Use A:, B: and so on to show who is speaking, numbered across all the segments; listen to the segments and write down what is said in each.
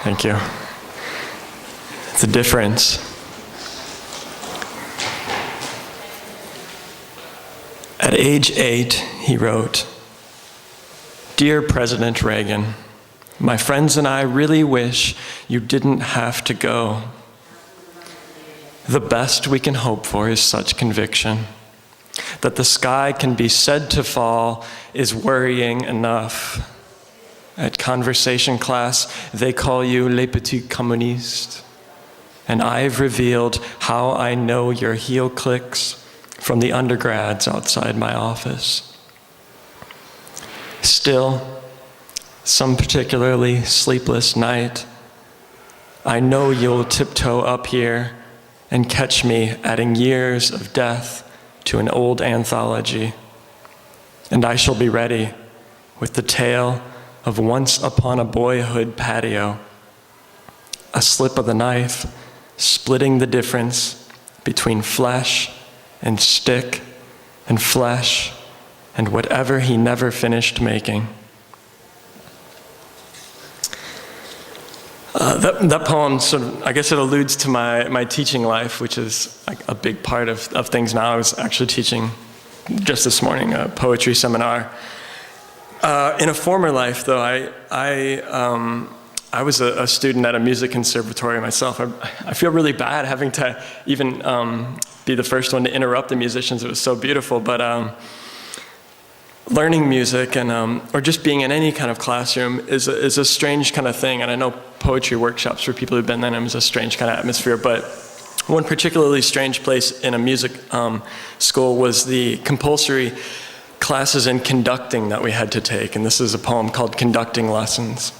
A: Thank you. It's a difference. At age 8, he wrote, "Dear President Reagan, my friends and I really wish you didn't have to go. The best we can hope for is such conviction. That the sky can be said to fall is worrying enough. At conversation class, they call you les petits communistes. And I've revealed how I know your heel clicks from the undergrads outside my office. Still, some particularly sleepless night, I know you'll tiptoe up here and catch me adding years of death to an old anthology. And I shall be ready with the tale of once upon a boyhood patio, a slip of the knife splitting the difference between flesh and stick and flesh and whatever he never finished making." That poem sort of, I guess it alludes to my teaching life, which is like a big part of things now. I was actually teaching just this morning a poetry seminar. In a former life, though, I was a student at a music conservatory myself. I feel really bad having to even be the first one to interrupt the musicians. It was so beautiful, but learning music and or just being in any kind of classroom is a strange kind of thing. And I know poetry workshops for people who've been in them is a strange kind of atmosphere, but one particularly strange place in a music school was the compulsory classes in conducting that we had to take. And this is a poem called Conducting Lessons.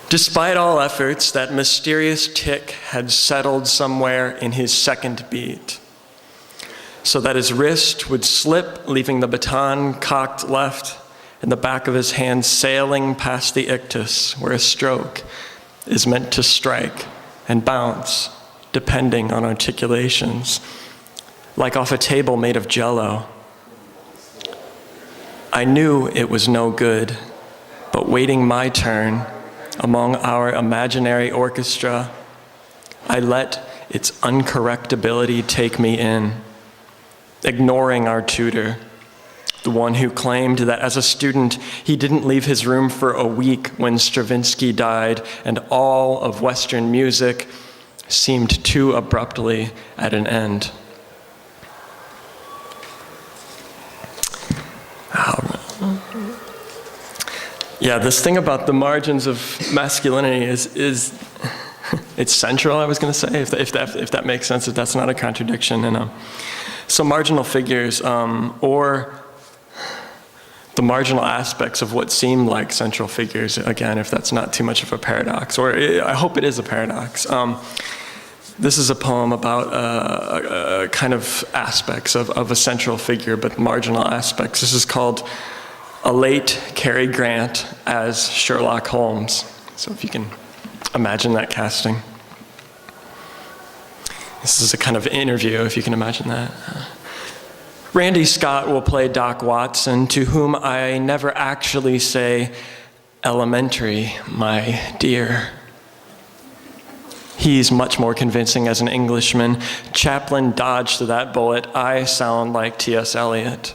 A: Despite all efforts, that mysterious tick had settled somewhere in his second beat, so that his wrist would slip, leaving the baton cocked left and the back of his hand sailing past the ictus, where a stroke is meant to strike and bounce, depending on articulations, like off a table made of jello. I knew it was no good, but waiting my turn among our imaginary orchestra, I let its uncorrectability take me in, ignoring our tutor, the one who claimed that as a student, he didn't leave his room for a week when Stravinsky died and all of Western music seemed too abruptly at an end. Yeah, this thing about the margins of masculinity is it's central, I was going to say, if that makes sense, if that's not a contradiction. And so marginal figures, or the marginal aspects of what seem like central figures, again, if that's not too much of a paradox, or I hope it is a paradox. This is a poem about kind of aspects of a central figure, but marginal aspects. This is called A Late Cary Grant as Sherlock Holmes. So if you can imagine that casting. This is a kind of interview, if you can imagine that. Randy Scott will play Doc Watson, to whom I never actually say, "Elementary, my dear." He's much more convincing as an Englishman. Chaplin dodged that bullet. I sound like T.S. Eliot.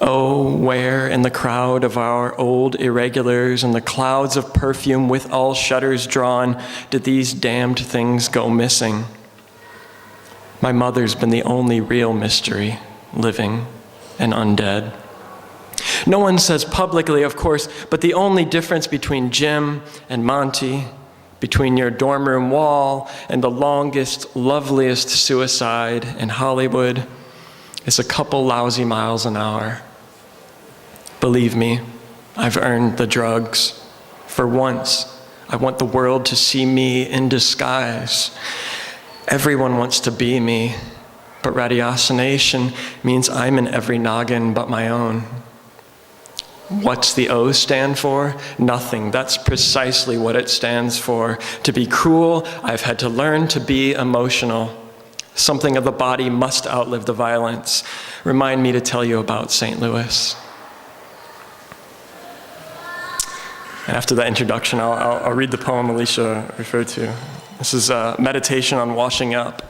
A: Oh, where in the crowd of our old irregulars and the clouds of perfume with all shutters drawn did these damned things go missing? My mother's been the only real mystery, living and undead. No one says publicly, of course, but the only difference between Jim and Monty, between your dorm room wall and the longest, loveliest suicide in Hollywood, is a couple lousy miles an hour. Believe me, I've earned the drugs. For once, I want the world to see me in disguise. Everyone wants to be me, but ratiocination means I'm in every noggin but my own. What's the O stand for? Nothing. That's precisely what it stands for. To be cruel, I've had to learn to be emotional. Something of the body must outlive the violence. Remind me to tell you about St. Louis. And after that introduction, I'll read the poem Alicia referred to. This is a meditation on washing up.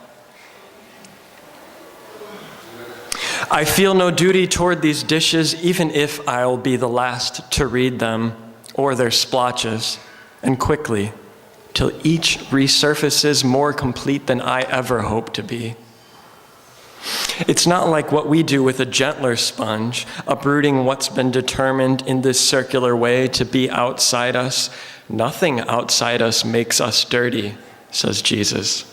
A: I feel no duty toward these dishes, even if I'll be the last to read them or their splotches, and quickly, till each resurfaces more complete than I ever hoped to be. It's not like what we do with a gentler sponge, uprooting what's been determined in this circular way to be outside us. Nothing outside us makes us dirty, says Jesus.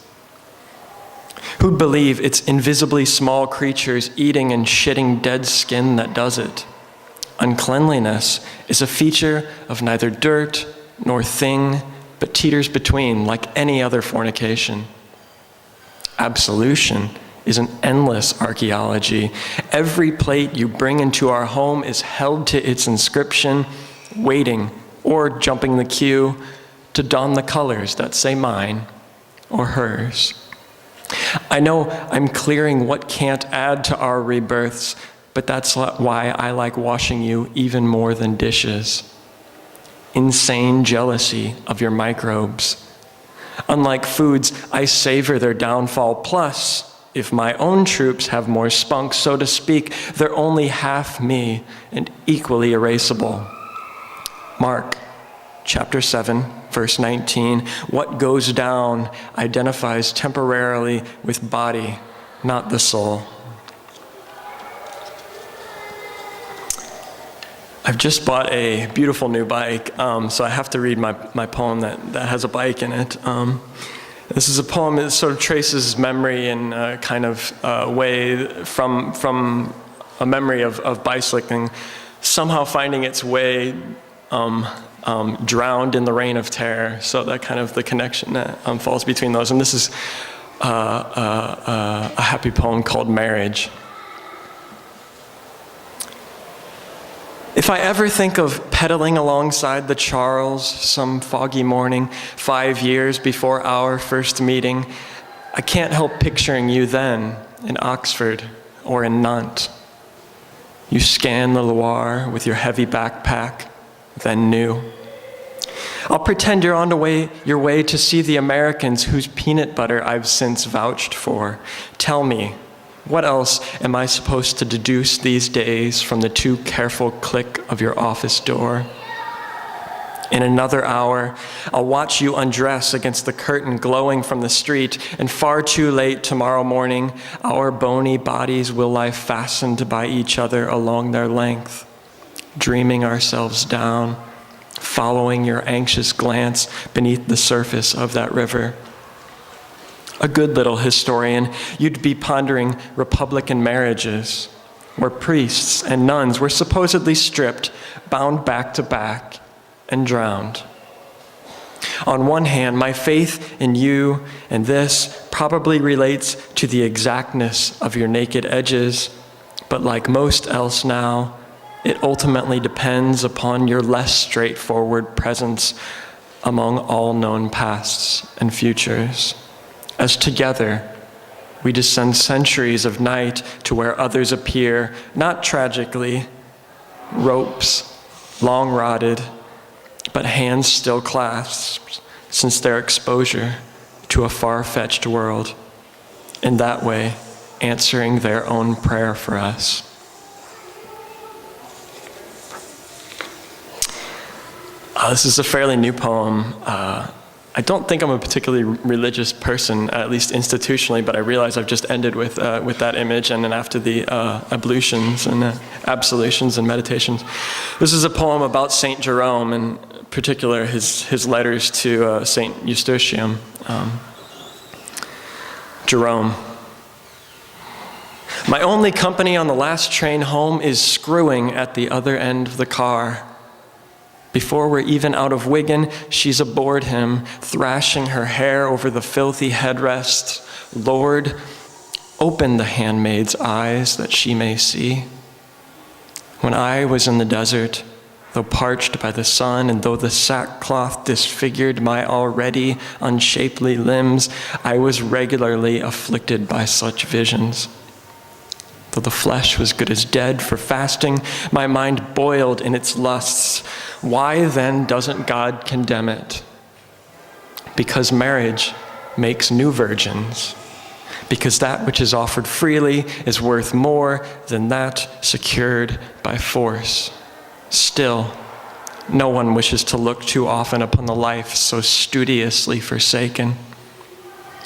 A: Who'd believe it's invisibly small creatures eating and shitting dead skin that does it? Uncleanliness is a feature of neither dirt nor thing, but teeters between, like any other fornication. Absolution is an endless archaeology. Every plate you bring into our home is held to its inscription, waiting or jumping the queue to don the colors that say mine or hers. I know I'm clearing what can't add to our rebirths, but that's why I like washing you even more than dishes. Insane jealousy of your microbes. Unlike foods, I savor their downfall. Plus, if my own troops have more spunk, so to speak, they're only half me and equally erasable. Mark chapter 7, verse 19, what goes down identifies temporarily with body, not the soul. I've just bought a beautiful new bike, so I have to read my poem that has a bike in it. This is a poem that sort of traces memory in a kind of way from a memory of bicycling, somehow finding its way drowned in the rain of terror. So that kind of the connection that falls between those. And this is a happy poem called Marriage. If I ever think of pedaling alongside the Charles some foggy morning 5 years before our first meeting, I can't help picturing you then in Oxford or in Nantes. You scan the Loire with your heavy backpack, then new. I'll pretend you're on your way to see the Americans whose peanut butter I've since vouched for. Tell me, what else am I supposed to deduce these days from the too careful click of your office door? In another hour, I'll watch you undress against the curtain glowing from the street, and far too late tomorrow morning, our bony bodies will lie fastened by each other along their length, dreaming ourselves down, following your anxious glance beneath the surface of that river. A good little historian, you'd be pondering Republican marriages, where priests and nuns were supposedly stripped, bound back to back, and drowned. On one hand, my faith in you and this probably relates to the exactness of your naked edges, but like most else now, it ultimately depends upon your less straightforward presence among all known pasts and futures. As together, we descend centuries of night to where others appear, not tragically, ropes, long rotted, but hands still clasped since their exposure to a far-fetched world, in that way answering their own prayer for us. This is a fairly new poem. I don't think I'm a particularly religious person, at least institutionally, but I realize I've just ended with that image, and then after the ablutions and absolutions and meditations. This is a poem about Saint Jerome, in particular his letters to Saint Eustochium. Jerome. My only company on the last train home is screwing at the other end of the car. Before we're even out of Wigan, she's aboard him, thrashing her hair over the filthy headrests. Lord, open the handmaid's eyes that she may see. When I was in the desert, though parched by the sun, and though the sackcloth disfigured my already unshapely limbs, I was regularly afflicted by such visions. Though the flesh was good as dead for fasting, my mind boiled in its lusts. Why then doesn't God condemn it? Because marriage makes new virgins. Because that which is offered freely is worth more than that secured by force. Still, no one wishes to look too often upon the life so studiously forsaken.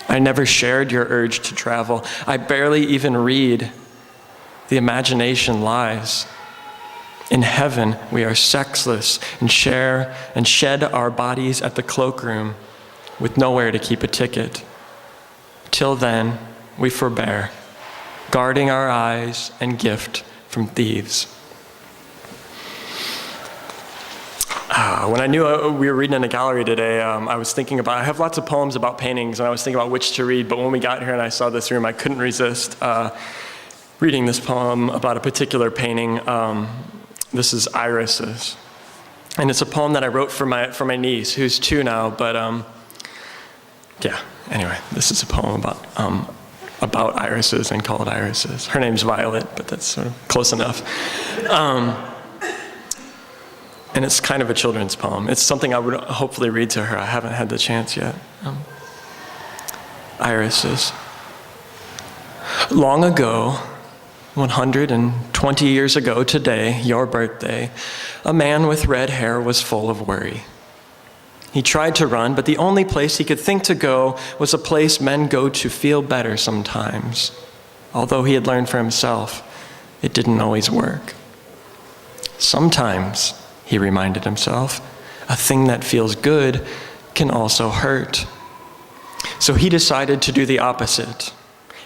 A: I never shared your urge to travel. I barely even read. The imagination lies. In heaven, we are sexless and share and shed our bodies at the cloakroom with nowhere to keep a ticket. Till then, we forbear, guarding our eyes and gift from thieves. When I knew we were reading in a gallery today, I was thinking about, I have lots of poems about paintings, and I was thinking about which to read, but when we got here and I saw this room, I couldn't resist reading this poem about a particular painting. This is Iris's. And it's a poem that I wrote for my niece, who's 2 now, but yeah, anyway, this is a poem about irises and called Irises. Her name's Violet, but that's sort of close enough. And it's kind of a children's poem. It's something I would hopefully read to her. I haven't had the chance yet. Irises. Long ago, 120 years ago today, your birthday, a man with red hair was full of worry. He tried to run, but the only place he could think to go was a place men go to feel better sometimes. Although he had learned for himself, it didn't always work. Sometimes, he reminded himself, a thing that feels good can also hurt. So he decided to do the opposite.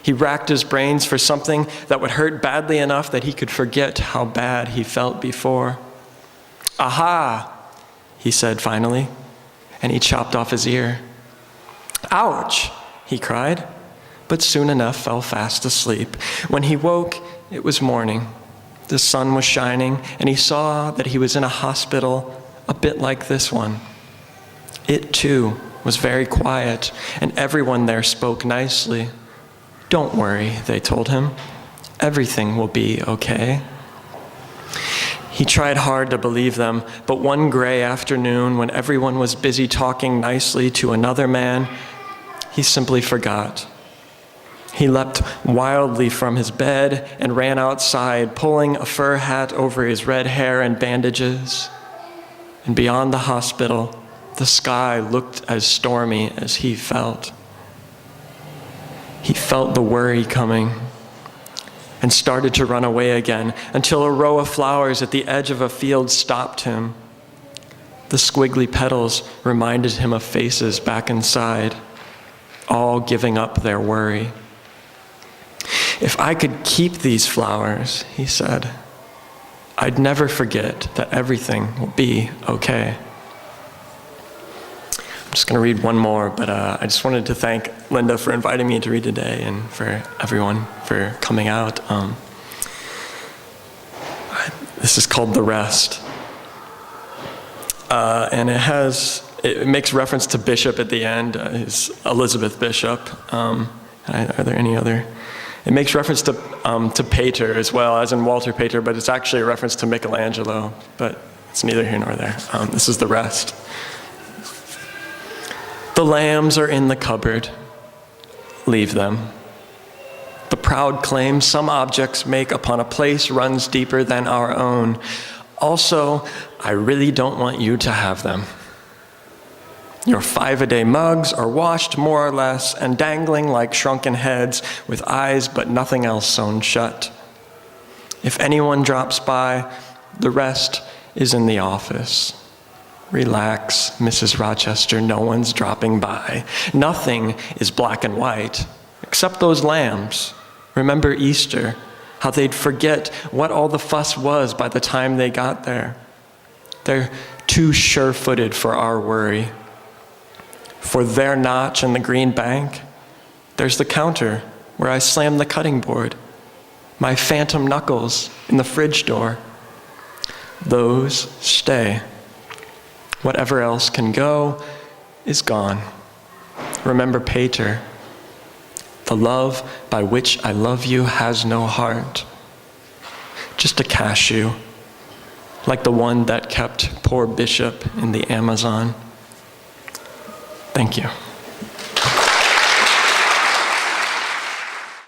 A: He racked his brains for something that would hurt badly enough that he could forget how bad he felt before. Aha, he said finally, and he chopped off his ear. Ouch, he cried, but soon enough fell fast asleep. When he woke, it was morning. The sun was shining, and he saw that he was in a hospital a bit like this one. It, too, was very quiet, and everyone there spoke nicely. Don't worry, they told him. Everything will be okay. He tried hard to believe them, but one gray afternoon, when everyone was busy talking nicely to another man, he simply forgot. He leapt wildly from his bed and ran outside, pulling a fur hat over his red hair and bandages. And beyond the hospital, the sky looked as stormy as he felt. He felt the worry coming and started to run away again until a row of flowers at the edge of a field stopped him. The squiggly petals reminded him of faces back inside, all giving up their worry. If I could keep these flowers, he said, I'd never forget that everything will be okay. I'm just going to read one more, but I just wanted to thank Linda for inviting me to read today and for everyone for coming out. This is called The Rest. And it makes reference to Bishop at the end, is Elizabeth Bishop. Are there any other? It makes reference to Pater as well, as in Walter Pater, but it's actually a reference to Michelangelo, but it's neither here nor there. This is The Rest. The lambs are in the cupboard. Leave them. The proud claim some objects make upon a place runs deeper than our own. Also, I really don't want you to have them. Your 5-a-day mugs are washed more or less and dangling like shrunken heads with eyes but nothing else sewn shut. If anyone drops by, the rest is in the office. Relax, Mrs. Rochester, no one's dropping by. Nothing is black and white, except those lambs. Remember Easter, how they'd forget what all the fuss was by the time they got there. They're too sure-footed for our worry. For their notch in the green bank, there's the counter where I slammed the cutting board, my phantom knuckles in the fridge door. Those stay. Whatever else can go is gone. Remember Pater. The love by which I love you has no heart. Just a cashew. like the one that kept poor Bishop in the Amazon. Thank you.